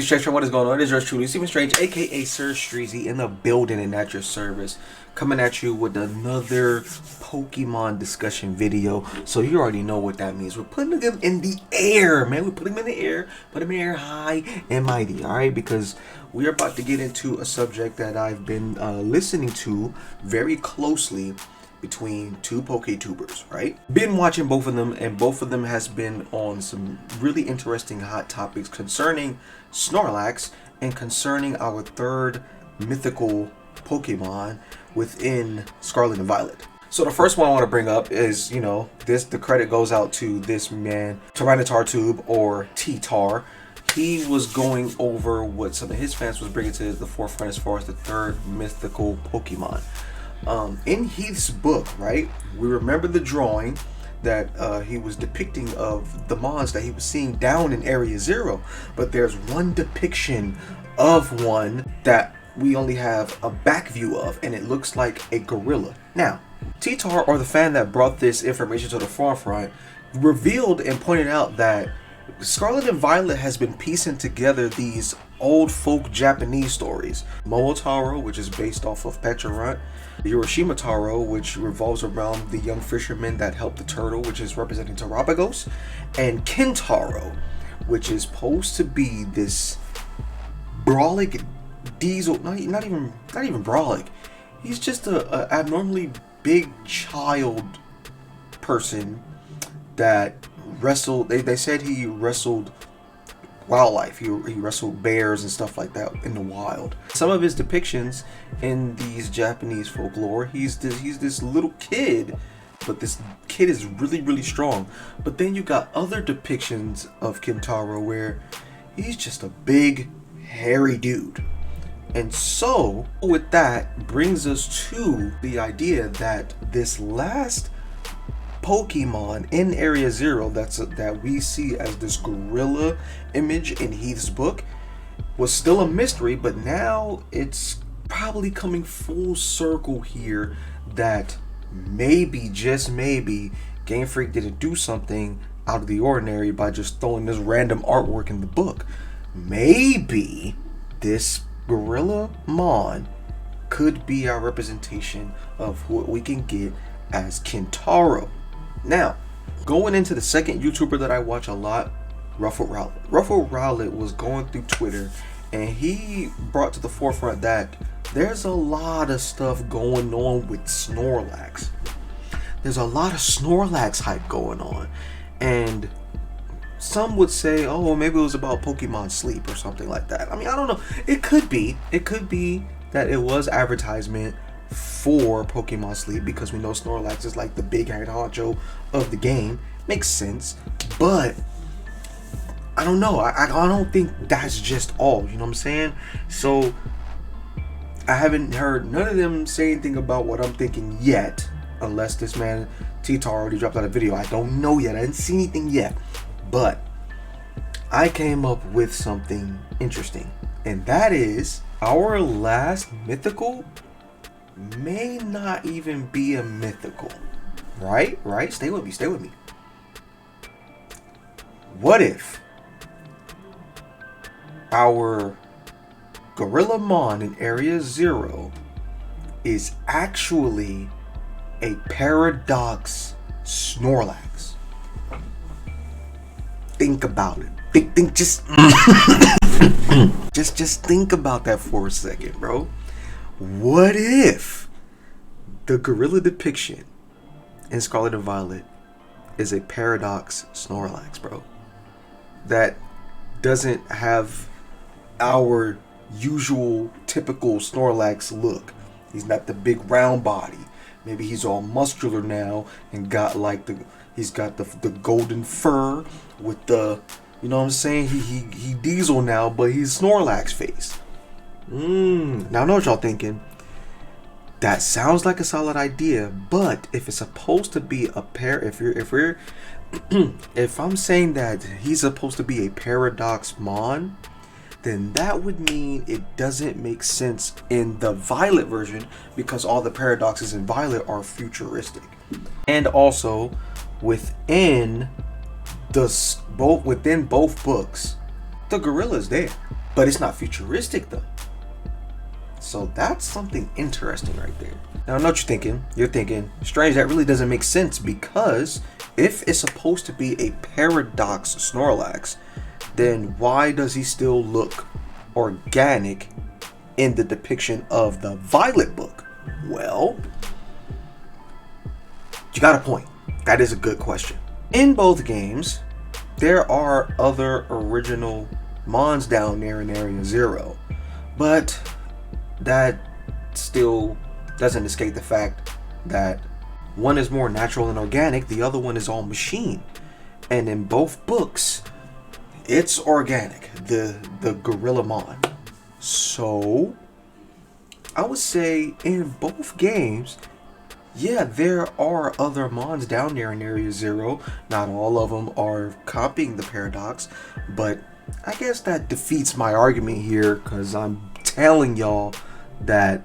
SirStrange, what is going on? It is yours truly, SirStrange, aka SirStreezy, in the building and at your service, coming at you with another Pokemon discussion video. So you already know what that means. We're putting them in the air, man. We put them in the air, put them in the air high and mighty, all right? Because we are about to get into a subject that I've been listening to very closely between two PokeTubers, right? Been watching both of them, and both of them has been on some really interesting hot topics concerning Snorlax and concerning our third mythical Pokemon within Scarlet and Violet. So the first one I want to bring up is, the credit goes out to this man, Tyranitar or T-Tar. He was going over what some of his fans was bringing to the forefront as far as the third mythical Pokemon. In Heath's book, right, we remember the drawing that he was depicting of the mons that he was seeing down in Area 0, but there's one depiction of one that we only have a back view of, and it looks like a gorilla. Now, T-Tar, or the fan that brought this information to the forefront, revealed and pointed out that Scarlet and Violet has been piecing together these old folk Japanese stories. Momotaro, which is based off of Pecharunt, Urashima Taro, which revolves around the young fisherman that helped the turtle, which is representing Terapagos, and Kintaro, which is supposed to be this brolic diesel, not even brolic. He's just a abnormally big child person that wrestled. They said he wrestled wildlife. He wrestled bears and stuff like that in the wild. Some of his depictions in these Japanese folklore, he's this little kid, but this kid is really strong. But then you got other depictions of Kintaro where he's just a big hairy dude. And so with that brings us to the idea that this last Pokemon in Area 0 that we see as this gorilla image in Heath's book was still a mystery, but now it's probably coming full circle here that maybe, just maybe, Game Freak didn't do something out of the ordinary by just throwing this random artwork in the book. Maybe this gorilla mon could be our representation of what we can get as Kintaro. Now, going into the second YouTuber that I watch a lot, Ruffled Rowlet. Ruffled Rowlet was going through Twitter, and he brought to the forefront that there's a lot of stuff going on with Snorlax. There's a lot of Snorlax hype going on, and some would say, oh, maybe it was about Pokemon Sleep or something like that. I mean, I don't know. It could be that it was advertisement for Pokemon Sleep, because we know Snorlax is like the big head honcho of the game. Makes sense, but I don't know. I don't think that's just all, you know what I'm saying? So I haven't heard none of them say anything about what I'm thinking yet, unless this man T-Tar already dropped out a video. I don't know yet. I didn't see anything yet, but I came up with something interesting, and that is our last mythical may not even be a mythical. Right? Stay with me. What if our Gorillamon in Area 0 is actually a Paradox Snorlax? Think about it. Think just just think about that for a second, bro. What if the gorilla depiction in Scarlet and Violet is a Paradox Snorlax, bro? That doesn't have our usual typical Snorlax look. He's not the big round body. Maybe he's all muscular now and got like he's got the golden fur with the, you know what I'm saying? He diesel now, but he's Snorlax face. Now I know what y'all thinking. That sounds like a solid idea, but if it's supposed to be a pair, if I'm saying that he's supposed to be a Paradox Mon, then that would mean it doesn't make sense in the Violet version, because all the paradoxes in Violet are futuristic. And also within both books, the gorilla's there. but it's not futuristic though. So that's something interesting right there. Now I know what you're thinking. You're thinking, Strange, that really doesn't make sense, because if it's supposed to be a paradox Snorlax, then why does he still look organic in the depiction of the Violet book? Well, you got a point. That is a good question. In both games, there are other original Mons down there in Area Zero, but that still doesn't escape the fact that one is more natural and organic, the other one is all machine. And in both books, it's organic, the Gorilla Mon. So I would say in both games, yeah, there are other Mons down there in Area Zero. Not all of them are copying the paradox, but I guess that defeats my argument here, because I'm telling y'all that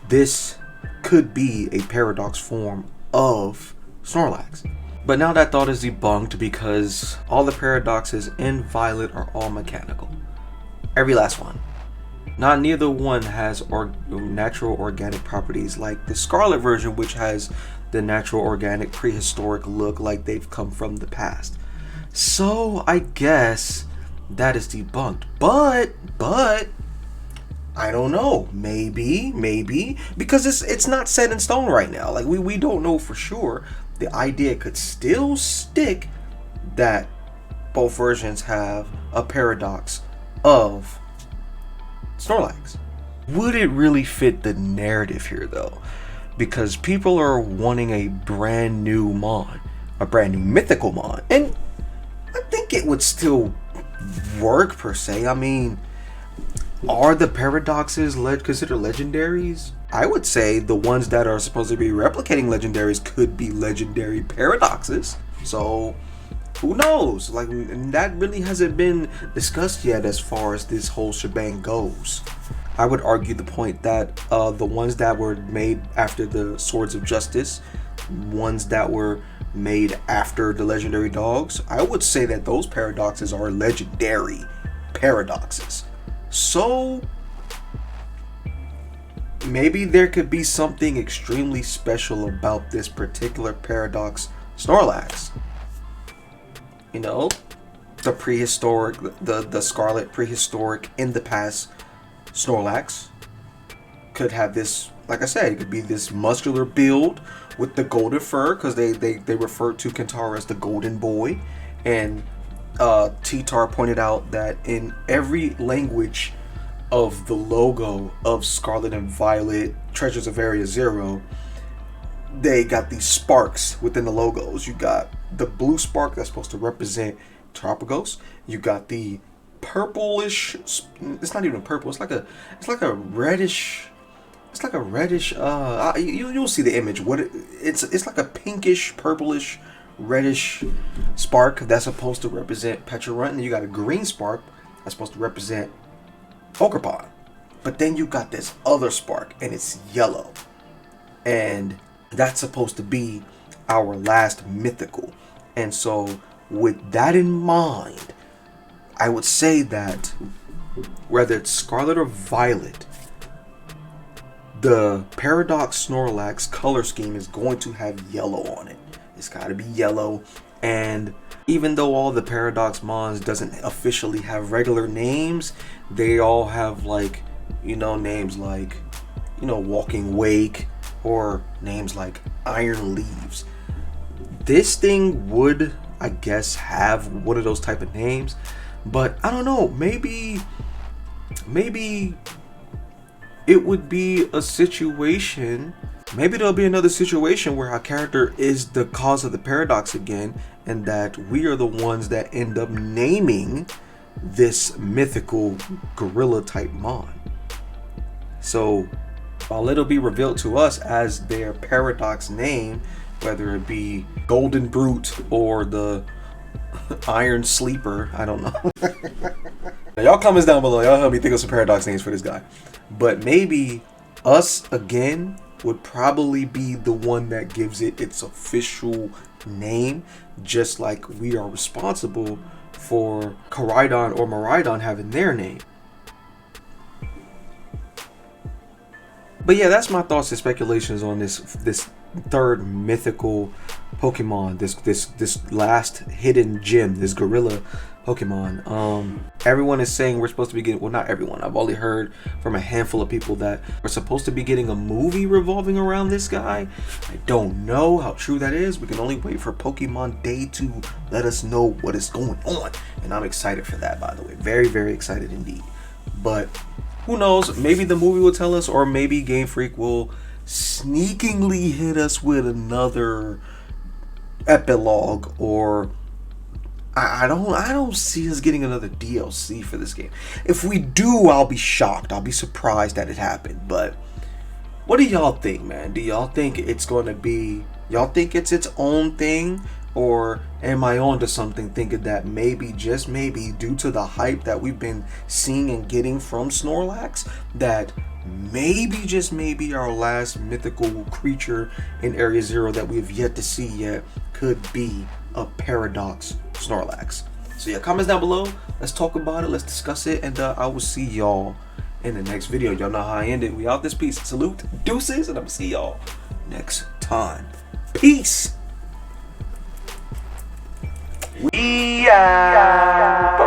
this could be a paradox form of Snorlax. But now that thought is debunked, because all the paradoxes in Violet are all mechanical. Every last one. Neither one has natural organic properties like the Scarlet version, which has the natural organic prehistoric look like they've come from the past. So I guess that is debunked. But I don't know. Maybe because it's not set in stone right now. Like we don't know for sure. The idea could still stick that both versions have a paradox of Snorlax. Would it really fit the narrative here though? Because people are wanting a brand new Mon, a brand new mythical Mon, and I think it would still work per se. I mean, are the paradoxes considered legendaries? I would say the ones that are supposed to be replicating legendaries could be legendary paradoxes. So who knows? Like, that really hasn't been discussed yet as far as this whole shebang goes. I would argue the point that the ones that were made after the Swords of Justice, ones that were made after the legendary dogs, I would say that those paradoxes are legendary paradoxes. So maybe there could be something extremely special about this particular paradox Snorlax. You know, the prehistoric, the Scarlet prehistoric in the past Snorlax could have this, like I said, it could be this muscular build with the golden fur, because they refer to Kentaro as the golden boy. And T-Tar pointed out that in every language of the logo of Scarlet and Violet Treasures of Area Zero, they got these sparks within the logos. You got the blue spark that's supposed to represent Tropicos. You got the purplish, it's not even purple, it's like a reddish, you'll see the image. It's like a pinkish, purplish, reddish spark that's supposed to represent Pecharunt, and you got a green spark that's supposed to represent Ogerpon. But then you got this other spark, and it's yellow, and that's supposed to be our last mythical. And so with that in mind, I would say that whether it's Scarlet or Violet, the Paradox Snorlax color scheme is going to have yellow on it. It's got to be yellow. And even though all the Paradox Mons doesn't officially have regular names, they all have, like, you know, names like, you know, Walking Wake, or names like Iron Leaves. This thing would, I guess, have one of those type of names, but I don't know, maybe it would be a situation, maybe there'll be another situation where our character is the cause of the paradox again, and that we are the ones that end up naming this mythical gorilla type Mon. So while it'll be revealed to us as their paradox name, whether it be Golden Brute or the Iron Sleeper, I don't know. Now, y'all comments down below, y'all help me think of some paradox names for this guy. But maybe us again would probably be the one that gives it its official name, just like we are responsible for Koraidon or Miraidon having their name. But yeah, that's my thoughts and speculations on this third mythical Pokemon, this last hidden gem, this gorilla Pokemon. Everyone is saying we're supposed to be getting, well, not everyone, I've only heard from a handful of people that we're supposed to be getting a movie revolving around this guy. I don't know how true that is. We can only wait for Pokemon Day to let us know what is going on, and I'm excited for that, by the way. Very, very excited indeed. But who knows, maybe the movie will tell us, or maybe Game Freak will sneakingly hit us with another epilogue, or I don't see us getting another DLC for this game. If we do, I'll be shocked. I'll be surprised that it happened. But what do y'all think, man? Do y'all think it's going to be, y'all think it's its own thing? Or am I on to something thinking that maybe, just maybe, due to the hype that we've been seeing and getting from Snorlax, that maybe, just maybe, our last mythical creature in Area Zero that we have yet to see yet could be a Paradox Snorlax? So yeah, comments down below. Let's talk about it. Let's discuss it. And I will see y'all in the next video. Y'all know how I end it. We out this piece. Salute, deuces, and I'm gonna see y'all next time. Peace. We out.